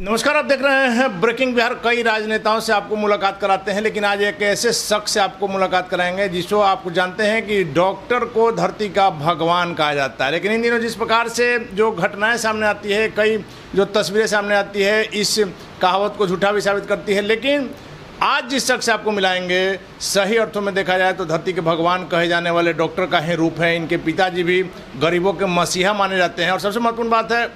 नमस्कार, आप देख रहे हैं ब्रेकिंग बिहार। कई राजनेताओं से आपको मुलाकात कराते हैं, लेकिन आज एक ऐसे शख्स से आपको मुलाकात कराएंगे जिसको आपको जानते हैं कि डॉक्टर को धरती का भगवान कहा जाता है। लेकिन इन दिनों जिस प्रकार से जो घटनाएं सामने आती है, कई जो तस्वीरें सामने आती है, इस कहावत को झूठा भी साबित करती है। लेकिन आज जिस शख्स से आपको मिलाएंगे, सही अर्थों में देखा जाए तो धरती के भगवान कहे जाने वाले डॉक्टर का ही रूप है। इनके पिताजी भी गरीबों के मसीहा माने जाते हैं। और सबसे महत्वपूर्ण बात है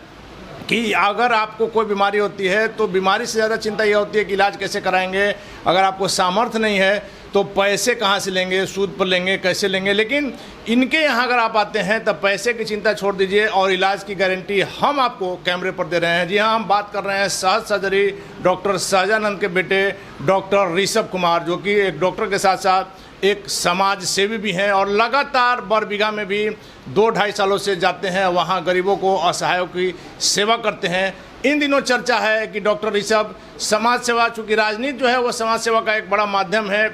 कि अगर आपको कोई बीमारी होती है तो बीमारी से ज़्यादा चिंता यह होती है कि इलाज कैसे कराएंगे। अगर आपको सामर्थ्य नहीं है तो पैसे कहाँ से लेंगे, सूद पर लेंगे, कैसे लेंगे। लेकिन इनके यहाँ अगर आप आते हैं तब पैसे की चिंता छोड़ दीजिए और इलाज की गारंटी हम आपको कैमरे पर दे रहे हैं। जी हाँ, हम बात कर रहे हैं सहज सर्जरी डॉक्टर सहजानंद के बेटे डॉक्टर ऋषभ कुमार, जो कि एक डॉक्टर के साथ साथ एक समाज सेवी भी हैं और लगातार बरबीघा में भी 2-2.5 सालों से जाते हैं, वहाँ गरीबों को, असहायों की सेवा करते हैं। इन दिनों चर्चा है कि डॉक्टर ऋषभ समाज सेवा, चूँकि राजनीति जो है वो समाज सेवा का एक बड़ा माध्यम है।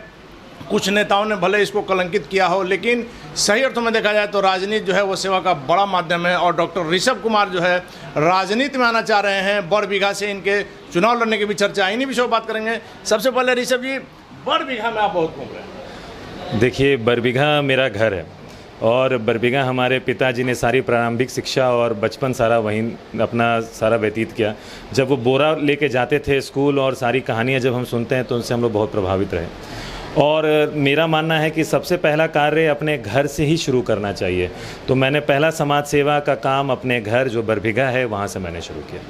कुछ नेताओं ने भले इसको कलंकित किया हो, लेकिन सही अर्थों में देखा जाए तो राजनीति जो है वो सेवा का बड़ा माध्यम है। और डॉक्टर ऋषभ कुमार जो है राजनीति में आना चाह रहे हैं। बरबीघा से इनके चुनाव लड़ने की भी चर्चा, इन्हीं विषयों पर बात करेंगे। सबसे पहले ऋषभ जी, बरबीघा में आप बहुत घूम रहे हैं। देखिए, बरबीघा मेरा घर है और बरबीघा हमारे पिताजी ने सारी प्रारंभिक शिक्षा और बचपन सारा वहीं अपना सारा व्यतीत किया। जब वो बोरा लेके जाते थे स्कूल और सारी कहानियाँ जब हम सुनते हैं तो उनसे हम लोग बहुत प्रभावित रहे। और मेरा मानना है कि सबसे पहला कार्य अपने घर से ही शुरू करना चाहिए। तो मैंने पहला समाज सेवा का काम अपने घर जो बरबीघा है वहाँ से मैंने शुरू किया।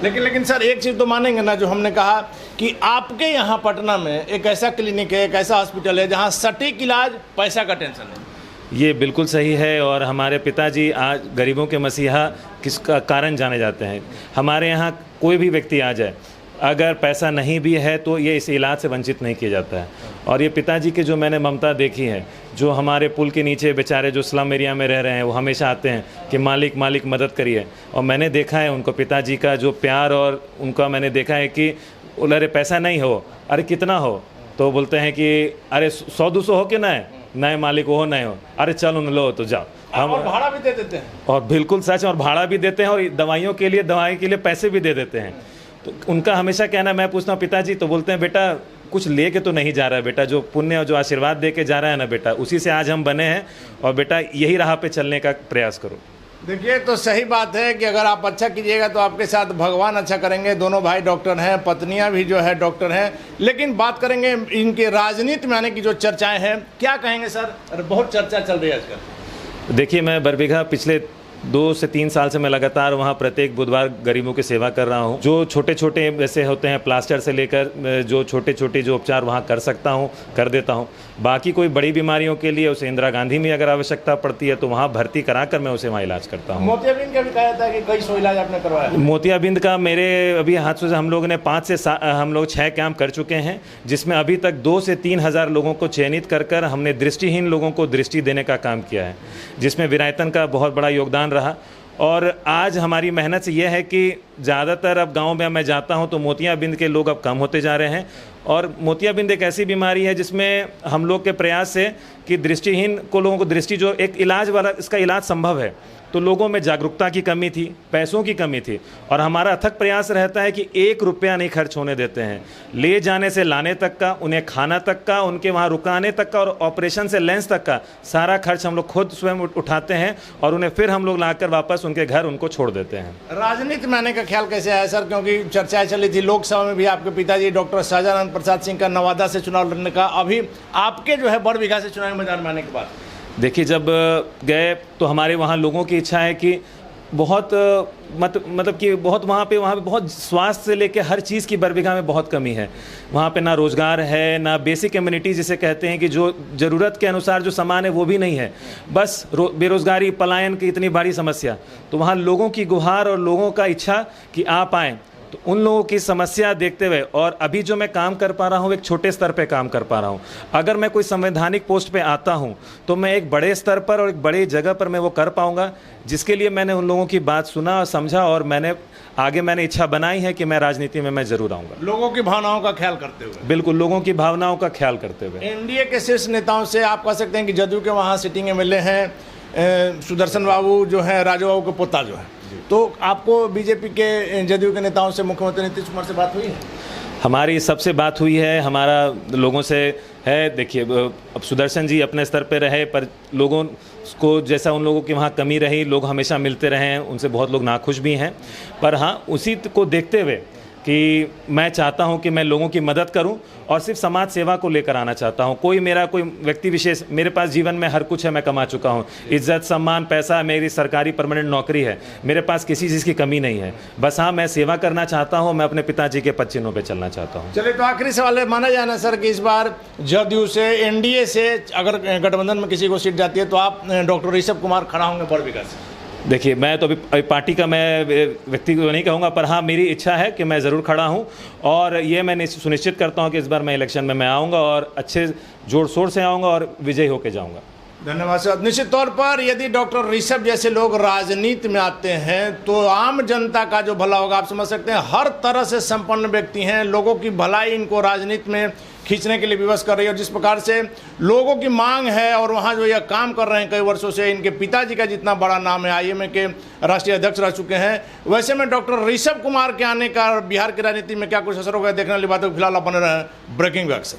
लेकिन सर, एक चीज़ तो मानेंगे ना, जो हमने कहा कि आपके यहाँ पटना में एक ऐसा क्लिनिक है, एक ऐसा हॉस्पिटल है जहाँ सटीक इलाज, पैसा का टेंशन नहीं। ये बिल्कुल सही है। और हमारे पिताजी आज गरीबों के मसीहा किसका कारण जाने जाते हैं। हमारे यहाँ कोई भी व्यक्ति आ जाए, अगर पैसा नहीं भी है तो ये इस इलाज से वंचित नहीं किया जाता है। और ये पिताजी की जो मैंने ममता देखी है, जो हमारे पुल के नीचे बेचारे जो स्लम एरिया में रह रहे हैं, वो हमेशा आते हैं कि मालिक मालिक मदद करिए। और मैंने देखा है उनको, पिताजी का जो प्यार, और उनका मैंने देखा है कि अरे पैसा नहीं हो, अरे कितना हो, तो बोलते हैं कि अरे 100-200 हो कि नए मालिक हो, नए हो, अरे चलो न लो तो जाओ। हम और भाड़ा भी दे देते हैं। और बिल्कुल सच, और भाड़ा भी देते हैं और दवाइयों के लिए पैसे भी दे देते हैं। तो उनका हमेशा कहना, मैं पूछता हूँ पिताजी, तो बोलते हैं बेटा कुछ लेके तो नहीं जा रहा है बेटा, जो पुण्य और जो आशीर्वाद दे के जा रहा है ना बेटा, उसी से आज हम बने हैं। और बेटा यही राह पे चलने का प्रयास करो। देखिए, तो सही बात है कि अगर आप अच्छा कीजिएगा तो आपके साथ भगवान अच्छा करेंगे। दोनों भाई डॉक्टर हैं, पत्नियां भी जो है डॉक्टर हैं। लेकिन बात करेंगे इनके राजनीति में आने की जो चर्चाएं हैं, क्या कहेंगे सर? बहुत चर्चा चल रही है आजकल। देखिए, मैं बरबीघा पिछले 2 से 3 साल से मैं लगातार वहाँ प्रत्येक बुधवार गरीबों की सेवा कर रहा हूँ। जो छोटे छोटे वैसे होते हैं, प्लास्टर से लेकर जो छोटे छोटे जो उपचार वहाँ कर सकता हूँ कर देता हूँ। बाकी कोई बड़ी बीमारियों के लिए उसे इंदिरा गांधी में अगर आवश्यकता पड़ती है तो वहाँ भर्ती कराकर मैं उसे वहाँ इलाज करता हूँ। मोतियाबिंद का भी कहा जाता है कि कई सौ इलाज आपने करवाया। मोतियाबिंद का मेरे अभी हाथों से हम लोगों ने 5 से 6 कैंप कर चुके हैं, जिसमें अभी तक 2 से 3 हज़ार लोगों को चयनित कर हमने दृष्टिहीन लोगों को दृष्टि देने का काम किया है, जिसमें विरायतन का बहुत बड़ा योगदान रहा। और आज हमारी मेहनत से यह है कि ज़्यादातर अब गांव में मैं जाता हूं तो मोतियाबिंद के लोग अब कम होते जा रहे हैं। और मोतियाबिंद एक ऐसी बीमारी है जिसमें हम लोग के प्रयास से कि दृष्टिहीन को लोगों को दृष्टि, जो एक इलाज वाला इसका इलाज संभव है, तो लोगों में जागरूकता की कमी थी, पैसों की कमी थी। और हमारा अथक प्रयास रहता है कि 1 रुपया नहीं खर्च होने देते हैं। ले जाने से लाने तक का, उन्हें खाना तक का, उनके वहाँ रुकाने तक का और ऑपरेशन से लेंस तक का सारा खर्च हम लोग खुद स्वयं उठाते हैं और उन्हें फिर हम लोग लाकर वापस उनके घर उनको छोड़ देते हैं। राजनीति में आने का ख्याल कैसे आया सर? क्योंकि चर्चाएं चली थी लोकसभा में भी, आपके पिताजी डॉक्टर सहजानंद प्रसाद सिंह का नवादा से चुनाव लड़ने का, अभी आपके जो है बरबीघा से चुनावी मैदान में आने के बाद। देखिए, जब गए तो हमारे वहाँ लोगों की इच्छा है कि बहुत मतलब कि बहुत वहाँ पे बहुत स्वास्थ्य से लेके हर चीज़ की बरबीघा में बहुत कमी है। वहाँ पे ना रोज़गार है, ना बेसिक कम्युनिटी जिसे कहते हैं कि जो ज़रूरत के अनुसार जो सामान है वो भी नहीं है। बस बेरोज़गारी, पलायन की इतनी बड़ी समस्या। तो वहाँ लोगों की गुहार और लोगों का इच्छा कि आप आएँ, तो उन लोगों की समस्या देखते हुए, और अभी जो मैं काम कर पा रहा हूँ एक छोटे स्तर पे काम कर पा रहा हूँ। अगर मैं कोई संवैधानिक पोस्ट पे आता हूँ तो मैं एक बड़े स्तर पर और एक बड़ी जगह पर मैं वो कर पाऊँगा, जिसके लिए मैंने उन लोगों की बात सुना और समझा। और मैंने इच्छा बनाई है कि मैं राजनीति में मैं ज़रूर आऊँगा। लोगों की भावनाओं का ख्याल करते हुए। बिल्कुल, लोगों की भावनाओं का ख्याल करते हुए। एनडीए के शीर्ष नेताओं से आप कह सकते हैं कि जदयू के वहाँ सिटिंग एमएलए हैं सुदर्शन बाबू जो है, राजू बाबू के पोता जो है, तो आपको बीजेपी के जदयू के नेताओं से, मुख्यमंत्री नीतीश कुमार से बात हुई है? हमारी सबसे बात हुई है, हमारा लोगों से है। देखिए, अब सुदर्शन जी अपने स्तर पे रहे, पर लोगों को जैसा उन लोगों की वहाँ कमी रही, लोग हमेशा मिलते रहे हैं, उनसे बहुत लोग नाखुश भी हैं। पर हाँ, उसी को देखते हुए कि मैं चाहता हूं कि मैं लोगों की मदद करूं और सिर्फ समाज सेवा को लेकर आना चाहता हूं। कोई व्यक्ति विशेष, मेरे पास जीवन में हर कुछ है, मैं कमा चुका हूं, इज्जत, सम्मान, पैसा, मेरी सरकारी परमानेंट नौकरी है, मेरे पास किसी चीज़ की कमी नहीं है। बस हाँ, मैं सेवा करना चाहता हूं, मैं अपने पिताजी के पद चिन्हों पर चलना चाहता हूँ। चलिए, तो आखिरी सवाल है, माना जाए ना सर कि इस बार जदयू से, एनडीए से अगर गठबंधन में किसी को सीट जाती है तो आप डॉक्टर ऋषभ कुमार खड़ा होंगे बड़बिघा से? देखिए, मैं तो अभी पार्टी का मैं व्यक्ति को नहीं कहूँगा, पर हाँ, मेरी इच्छा है कि मैं ज़रूर खड़ा हूँ और ये मैं सुनिश्चित करता हूँ कि इस बार मैं इलेक्शन में मैं आऊँगा और अच्छे जोर शोर से आऊँगा और विजयी होकर जाऊँगा। धन्यवाद सर। निश्चित तौर पर यदि डॉक्टर ऋषभ जैसे लोग राजनीति में आते हैं तो आम जनता का जो भला होगा, आप समझ सकते हैं, हर तरह से संपन्न व्यक्ति हैं, लोगों की भलाई इनको राजनीति में खींचने के लिए विवश कर रही है। और जिस प्रकार से लोगों की मांग है और वहाँ जो यह काम कर रहे हैं कई वर्षों से, इनके पिताजी का जितना बड़ा नाम है, आईएमए के राष्ट्रीय अध्यक्ष रह चुके हैं, वैसे में डॉक्टर ऋषभ कुमार के आने का बिहार की राजनीति में क्या कुछ असर होगा देखने वाली बात है। फिलहाल आप बने रहे ब्रेकिंग व्यू से।